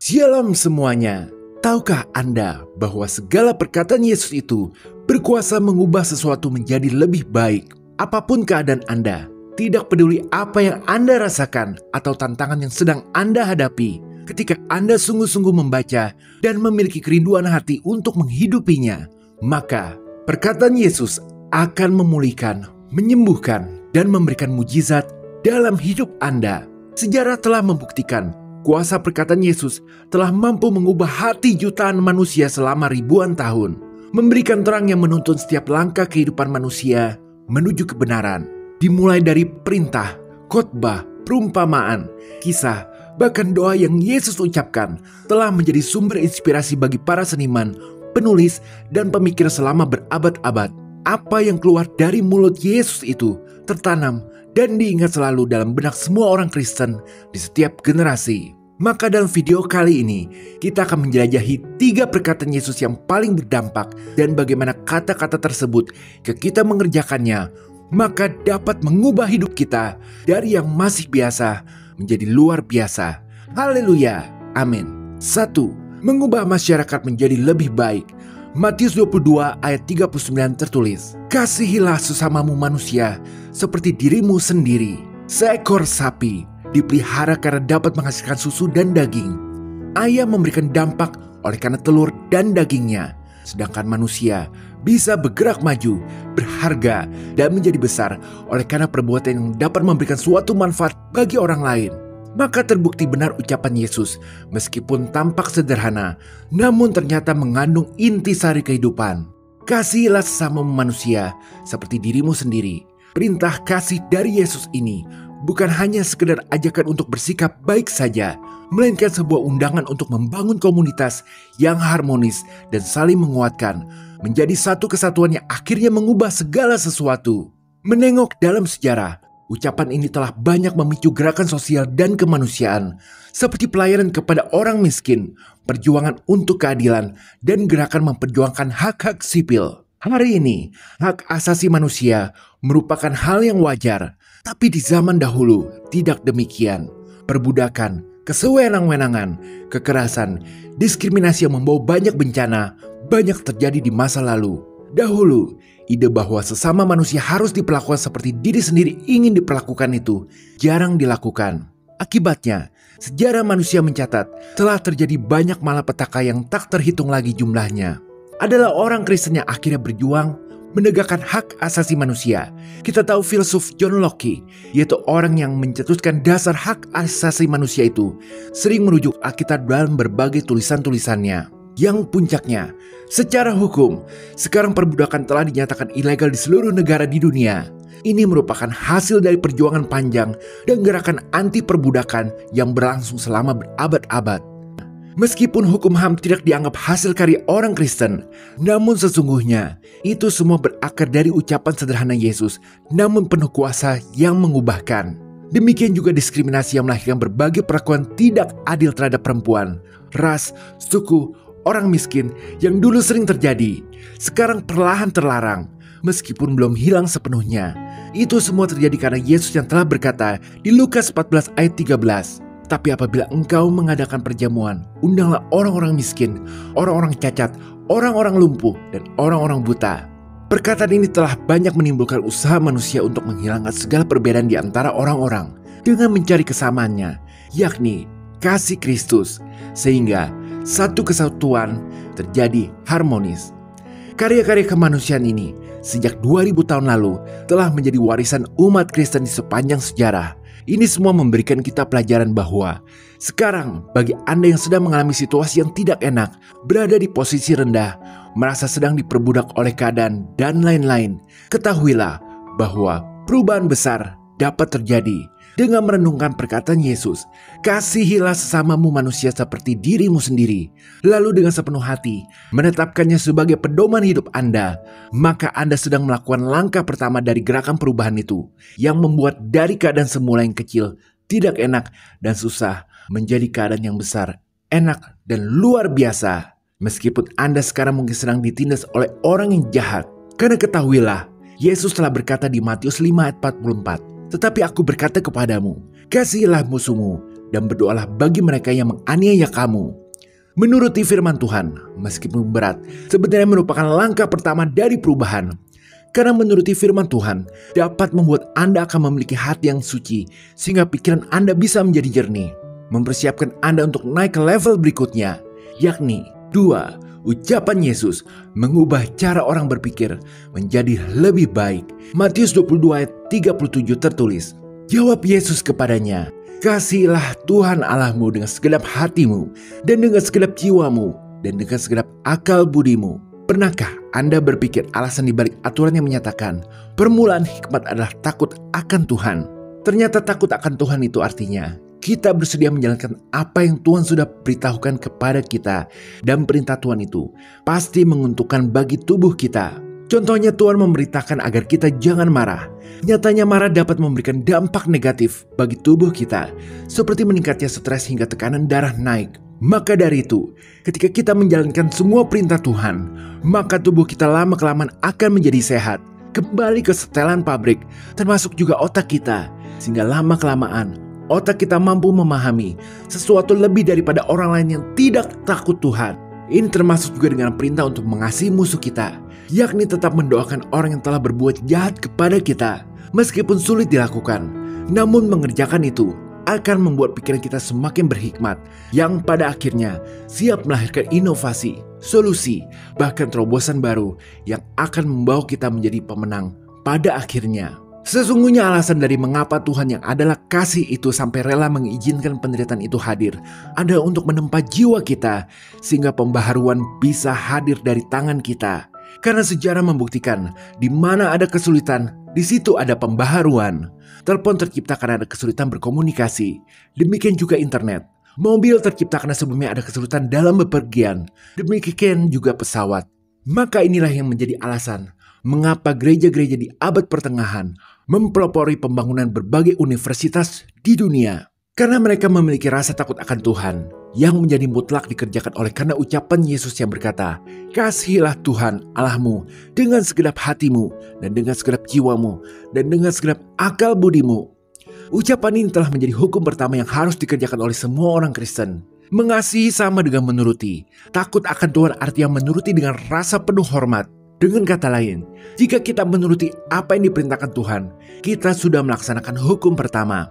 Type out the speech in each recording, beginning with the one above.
Shalom semuanya. Tahukah Anda bahwa segala perkataan Yesus itu berkuasa mengubah sesuatu menjadi lebih baik? Apapun keadaan Anda, tidak peduli apa yang Anda rasakan atau tantangan yang sedang Anda hadapi, ketika Anda sungguh-sungguh membaca dan memiliki kerinduan hati untuk menghidupinya, maka perkataan Yesus akan memulihkan, menyembuhkan, dan memberikan mujizat dalam hidup Anda. Sejarah telah membuktikan kuasa perkataan Yesus telah mampu mengubah hati jutaan manusia selama ribuan tahun, memberikan terang yang menuntun setiap langkah kehidupan manusia menuju kebenaran. Dimulai dari perintah, khotbah, perumpamaan, kisah, bahkan doa yang Yesus ucapkan telah menjadi sumber inspirasi bagi para seniman, penulis, dan pemikir selama berabad-abad. Apa yang keluar dari mulut Yesus itu tertanam dan diingat selalu dalam benak semua orang Kristen di setiap generasi. Maka dalam video kali ini, kita akan menjelajahi 3 perkataan Yesus yang paling berdampak dan bagaimana kata-kata tersebut ketika kita mengerjakannya, maka dapat mengubah hidup kita dari yang masih biasa menjadi luar biasa. Haleluya, amin. 1. Mengubah masyarakat menjadi lebih baik. Matius 22 ayat 39 tertulis, "Kasihilah sesamamu manusia seperti dirimu sendiri. Seekor sapi dipelihara karena dapat menghasilkan susu dan daging. Ayam memberikan dampak oleh karena telur dan dagingnya. Sedangkan manusia bisa bergerak maju, berharga, dan menjadi besar oleh karena perbuatan yang dapat memberikan suatu manfaat bagi orang lain." Maka terbukti benar ucapan Yesus, meskipun tampak sederhana, namun ternyata mengandung intisari kehidupan. Kasihilah sesama manusia seperti dirimu sendiri. Perintah kasih dari Yesus ini bukan hanya sekedar ajakan untuk bersikap baik saja, melainkan sebuah undangan untuk membangun komunitas yang harmonis dan saling menguatkan, menjadi satu kesatuan yang akhirnya mengubah segala sesuatu. Menengok dalam sejarah, ucapan ini telah banyak memicu gerakan sosial dan kemanusiaan, seperti pelayanan kepada orang miskin, perjuangan untuk keadilan, dan gerakan memperjuangkan hak-hak sipil. Hari ini, hak asasi manusia merupakan hal yang wajar, tapi di zaman dahulu tidak demikian. Perbudakan, kesewenang-wenangan, kekerasan, diskriminasi yang membawa banyak bencana, banyak terjadi di masa lalu. Dahulu, ide bahwa sesama manusia harus diperlakukan seperti diri sendiri ingin diperlakukan itu jarang dilakukan. Akibatnya, sejarah manusia mencatat telah terjadi banyak malapetaka yang tak terhitung lagi jumlahnya. Adalah orang Kristen yang akhirnya berjuang menegakkan hak asasi manusia. Kita tahu filsuf John Locke, yaitu orang yang mencetuskan dasar hak asasi manusia itu, sering merujuk Alkitab dalam berbagai tulisan-tulisannya. Yang puncaknya, secara hukum, sekarang perbudakan telah dinyatakan ilegal di seluruh negara di dunia. Ini merupakan hasil dari perjuangan panjang dan gerakan anti perbudakan yang berlangsung selama berabad-abad. Meskipun hukum HAM tidak dianggap hasil karya orang Kristen, namun sesungguhnya itu semua berakar dari ucapan sederhana Yesus, namun penuh kuasa yang mengubahkan. Demikian juga diskriminasi yang melahirkan berbagai perlakuan tidak adil terhadap perempuan, ras, suku, orang miskin yang dulu sering terjadi, sekarang perlahan terlarang, meskipun belum hilang sepenuhnya. Itu semua terjadi karena Yesus yang telah berkata di Lukas 14 ayat 13, "Tapi apabila engkau mengadakan perjamuan, undanglah orang-orang miskin, orang-orang cacat, orang-orang lumpuh, dan orang-orang buta." Perkataan ini telah banyak menimbulkan usaha manusia untuk menghilangkan segala perbedaan di antara orang-orang dengan mencari kesamaannya, yakni kasih Kristus, sehingga satu kesatuan terjadi harmonis. Karya-karya kemanusiaan ini sejak 2000 tahun lalu telah menjadi warisan umat Kristen di sepanjang sejarah. Ini semua memberikan kita pelajaran bahwa sekarang bagi Anda yang sedang mengalami situasi yang tidak enak, berada di posisi rendah, merasa sedang diperbudak oleh keadaan dan lain-lain, ketahuilah bahwa perubahan besar dapat terjadi dengan merenungkan perkataan Yesus, "Kasihilah sesamamu manusia seperti dirimu sendiri." Lalu dengan sepenuh hati menetapkannya sebagai pedoman hidup Anda, maka Anda sedang melakukan langkah pertama dari gerakan perubahan itu, yang membuat dari keadaan semula yang kecil, tidak enak dan susah, menjadi keadaan yang besar, enak dan luar biasa. Meskipun Anda sekarang mungkin sedang ditindas oleh orang yang jahat, karena ketahuilah, Yesus telah berkata di Matius 5 ayat 44, "Tetapi aku berkata kepadamu, kasihilah musuhmu, dan berdoalah bagi mereka yang menganiaya kamu. Menuruti firman Tuhan, meskipun berat, sebenarnya merupakan langkah pertama dari perubahan. Karena menuruti firman Tuhan dapat membuat Anda akan memiliki hati yang suci, sehingga pikiran Anda bisa menjadi jernih, mempersiapkan Anda untuk naik ke level berikutnya, yakni 2. Ucapan Yesus mengubah cara orang berpikir menjadi lebih baik. Matius 22 ayat 37 tertulis, jawab Yesus kepadanya, kasihilah Tuhan Allahmu dengan segenap hatimu, dan dengan segenap jiwamu, dan dengan segenap akal budimu. Pernahkah Anda berpikir alasan dibalik aturan yang menyatakan permulaan hikmat adalah takut akan Tuhan? Ternyata takut akan Tuhan itu artinya kita bersedia menjalankan apa yang Tuhan sudah beritahukan kepada kita, dan perintah Tuhan itu pasti menguntungkan bagi tubuh kita. Contohnya Tuhan memberitakan agar kita jangan marah. Nyatanya marah dapat memberikan dampak negatif bagi tubuh kita, seperti meningkatnya stres hingga tekanan darah naik. Maka dari itu, ketika kita menjalankan semua perintah Tuhan, maka tubuh kita lama-kelamaan akan menjadi sehat, kembali ke setelan pabrik, termasuk juga otak kita, sehingga lama-kelamaan otak kita mampu memahami sesuatu lebih daripada orang lain yang tidak takut Tuhan. Ini termasuk juga dengan perintah untuk mengasihi musuh kita, yakni tetap mendoakan orang yang telah berbuat jahat kepada kita, meskipun sulit dilakukan. Namun mengerjakan itu akan membuat pikiran kita semakin berhikmat, yang pada akhirnya siap melahirkan inovasi, solusi, bahkan terobosan baru yang akan membawa kita menjadi pemenang pada akhirnya. Sesungguhnya alasan dari mengapa Tuhan yang adalah kasih itu sampai rela mengizinkan penderitaan itu hadir adalah untuk menempa jiwa kita, sehingga pembaharuan bisa hadir dari tangan kita. Karena sejarah membuktikan di mana ada kesulitan, di situ ada pembaharuan. Telepon tercipta karena ada kesulitan berkomunikasi. Demikian juga internet. Mobil tercipta karena sebelumnya ada kesulitan dalam bepergian. Demikian juga pesawat. Maka inilah yang menjadi alasan mengapa gereja-gereja di abad pertengahan mempelopori pembangunan berbagai universitas di dunia. Karena mereka memiliki rasa takut akan Tuhan yang menjadi mutlak dikerjakan oleh karena ucapan Yesus yang berkata, kasihilah Tuhan Allahmu dengan segenap hatimu, dan dengan segenap jiwamu, dan dengan segenap akal budimu. Ucapan ini telah menjadi hukum pertama yang harus dikerjakan oleh semua orang Kristen. Mengasihi sama dengan menuruti. Takut akan Tuhan artinya menuruti dengan rasa penuh hormat. Dengan kata lain, jika kita menuruti apa yang diperintahkan Tuhan, kita sudah melaksanakan hukum pertama.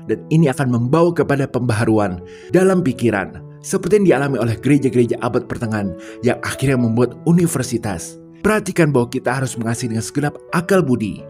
Dan ini akan membawa kepada pembaharuan dalam pikiran, seperti yang dialami oleh gereja-gereja abad pertengahan yang akhirnya membuat universitas. Perhatikan bahwa kita harus mengasihi dengan segenap akal budi.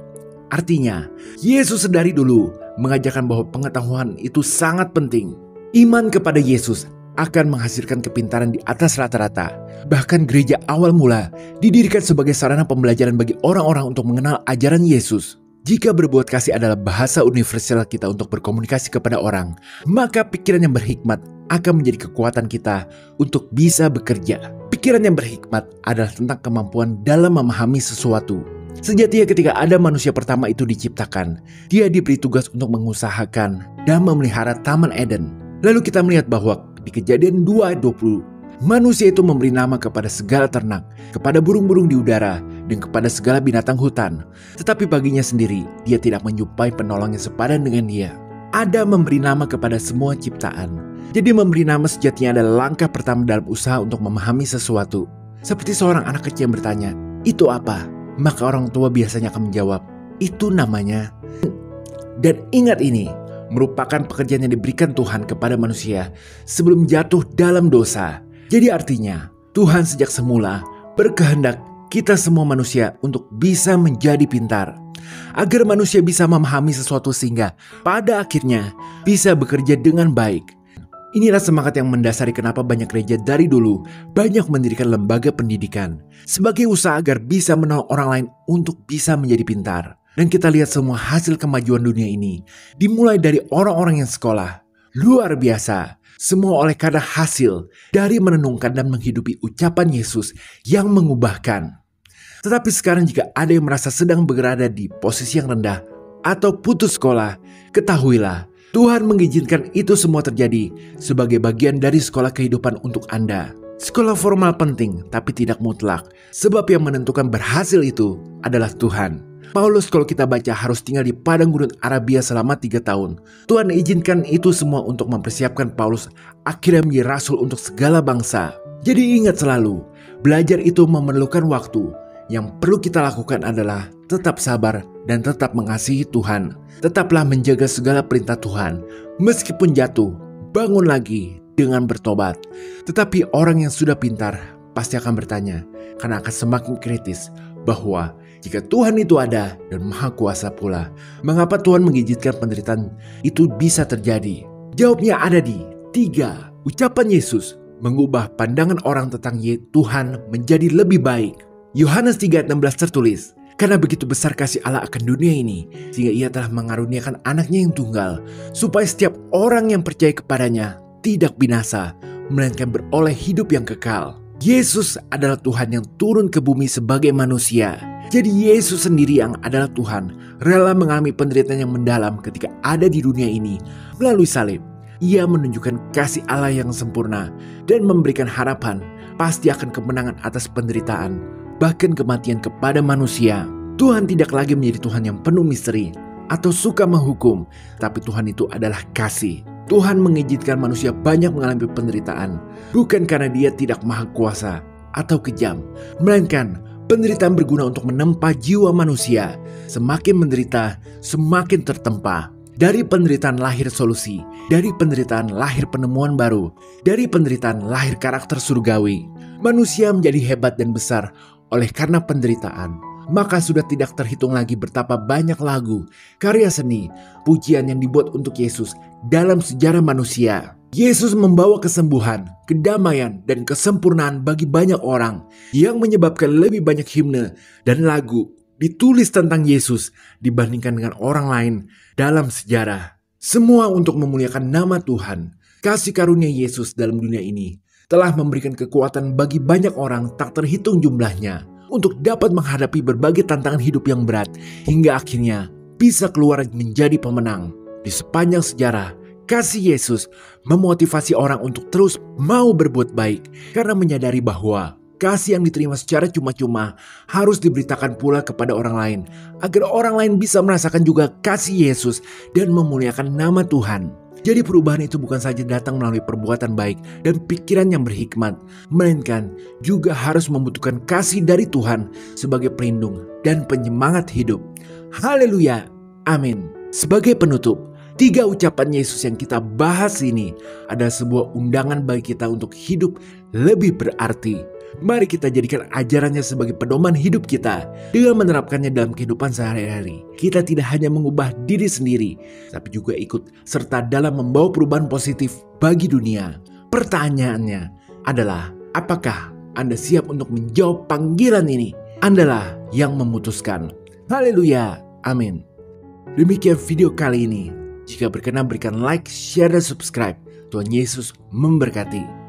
Artinya, Yesus dari dulu mengajarkan bahwa pengetahuan itu sangat penting. Iman kepada Yesus akan menghasilkan kepintaran di atas rata-rata. Bahkan gereja awal mula didirikan sebagai sarana pembelajaran bagi orang-orang untuk mengenal ajaran Yesus. Jika berbuat kasih adalah bahasa universal kita untuk berkomunikasi kepada orang, maka pikiran yang berhikmat akan menjadi kekuatan kita untuk bisa bekerja. Pikiran yang berhikmat adalah tentang kemampuan dalam memahami sesuatu. Sejatinya ketika Adam manusia pertama itu diciptakan, dia diberi tugas untuk mengusahakan dan memelihara Taman Eden. Lalu kita melihat bahwa di Kejadian 2 ayat 20, manusia itu memberi nama kepada segala ternak, kepada burung-burung di udara, dan kepada segala binatang hutan. Tetapi baginya sendiri, dia tidak menjumpai penolong yang sepadan dengan dia. Adam memberi nama kepada semua ciptaan. Jadi memberi nama sejatinya adalah langkah pertama dalam usaha untuk memahami sesuatu. Seperti seorang anak kecil yang bertanya, itu apa? Maka orang tua biasanya akan menjawab, itu namanya. Dan ingat ini, merupakan pekerjaan yang diberikan Tuhan kepada manusia sebelum jatuh dalam dosa. Jadi artinya, Tuhan sejak semula berkehendak kita semua manusia untuk bisa menjadi pintar, agar manusia bisa memahami sesuatu sehingga pada akhirnya bisa bekerja dengan baik. Inilah semangat yang mendasari kenapa banyak gereja dari dulu banyak mendirikan lembaga pendidikan sebagai usaha agar bisa menolong orang lain untuk bisa menjadi pintar. Dan kita lihat semua hasil kemajuan dunia ini dimulai dari orang-orang yang sekolah. Luar biasa. Semua oleh karena hasil dari menenungkan dan menghidupi ucapan Yesus yang mengubahkan. Tetapi sekarang jika ada yang merasa sedang berada di posisi yang rendah atau putus sekolah, ketahuilah Tuhan mengizinkan itu semua terjadi sebagai bagian dari sekolah kehidupan untuk Anda. Sekolah formal penting tapi tidak mutlak, sebab yang menentukan berhasil itu adalah Tuhan. Paulus kalau kita baca harus tinggal di padang gurun Arabia selama 3 tahun. Tuhan izinkan itu semua untuk mempersiapkan Paulus akhirnya menjadi rasul untuk segala bangsa. Jadi ingat selalu, belajar itu memerlukan waktu. Yang perlu kita lakukan adalah tetap sabar dan tetap mengasihi Tuhan. Tetaplah menjaga segala perintah Tuhan. Meskipun jatuh, bangun lagi dengan bertobat. Tetapi orang yang sudah pintar pasti akan bertanya, karena akan semakin kritis, bahwa jika Tuhan itu ada dan maha kuasa pula, mengapa Tuhan mengizinkan penderitaan itu bisa terjadi? Jawabnya ada di 3. Ucapan Yesus mengubah pandangan orang tentang Tuhan menjadi lebih baik. Yohanes 3:16 tertulis, karena begitu besar kasih Allah akan dunia ini, sehingga ia telah mengaruniakan anaknya yang tunggal, supaya setiap orang yang percaya kepadanya tidak binasa, melainkan beroleh hidup yang kekal. Yesus adalah Tuhan yang turun ke bumi sebagai manusia. Jadi Yesus sendiri yang adalah Tuhan, rela mengalami penderitaan yang mendalam ketika ada di dunia ini melalui salib. Ia menunjukkan kasih Allah yang sempurna dan memberikan harapan pasti akan kemenangan atas penderitaan, bahkan kematian kepada manusia. Tuhan tidak lagi menjadi Tuhan yang penuh misteri atau suka menghukum, tapi Tuhan itu adalah kasih. Tuhan mengizinkan manusia banyak mengalami penderitaan, bukan karena dia tidak maha kuasa atau kejam, melainkan penderitaan berguna untuk menempa jiwa manusia. Semakin menderita, semakin tertempa. Dari penderitaan lahir solusi, dari penderitaan lahir penemuan baru, dari penderitaan lahir karakter surgawi. Manusia menjadi hebat dan besar oleh karena penderitaan. Maka sudah tidak terhitung lagi betapa banyak lagu, karya seni, pujian yang dibuat untuk Yesus dalam sejarah manusia. Yesus membawa kesembuhan, kedamaian, dan kesempurnaan bagi banyak orang, yang menyebabkan lebih banyak himne dan lagu ditulis tentang Yesus dibandingkan dengan orang lain dalam sejarah. Semua untuk memuliakan nama Tuhan. Kasih karunia Yesus dalam dunia ini telah memberikan kekuatan bagi banyak orang tak terhitung jumlahnya untuk dapat menghadapi berbagai tantangan hidup yang berat, hingga akhirnya bisa keluar menjadi pemenang. Di sepanjang sejarah, kasih Yesus memotivasi orang untuk terus mau berbuat baik, karena menyadari bahwa kasih yang diterima secara cuma-cuma harus diberitakan pula kepada orang lain, agar orang lain bisa merasakan juga kasih Yesus dan memuliakan nama Tuhan. Jadi perubahan itu bukan saja datang melalui perbuatan baik dan pikiran yang berhikmat, melainkan juga harus membutuhkan kasih dari Tuhan sebagai pelindung dan penyemangat hidup. Haleluya, amin. Sebagai penutup, 3 ucapan Yesus yang kita bahas ini adalah sebuah undangan bagi kita untuk hidup lebih berarti. Mari kita jadikan ajarannya sebagai pedoman hidup kita dengan menerapkannya dalam kehidupan sehari-hari. Kita tidak hanya mengubah diri sendiri, tapi juga ikut serta dalam membawa perubahan positif bagi dunia. Pertanyaannya adalah, apakah Anda siap untuk menjawab panggilan ini? Andalah yang memutuskan. Haleluya, amin. Demikian video kali ini. Jika berkenan berikan like, share, dan subscribe. Tuhan Yesus memberkati.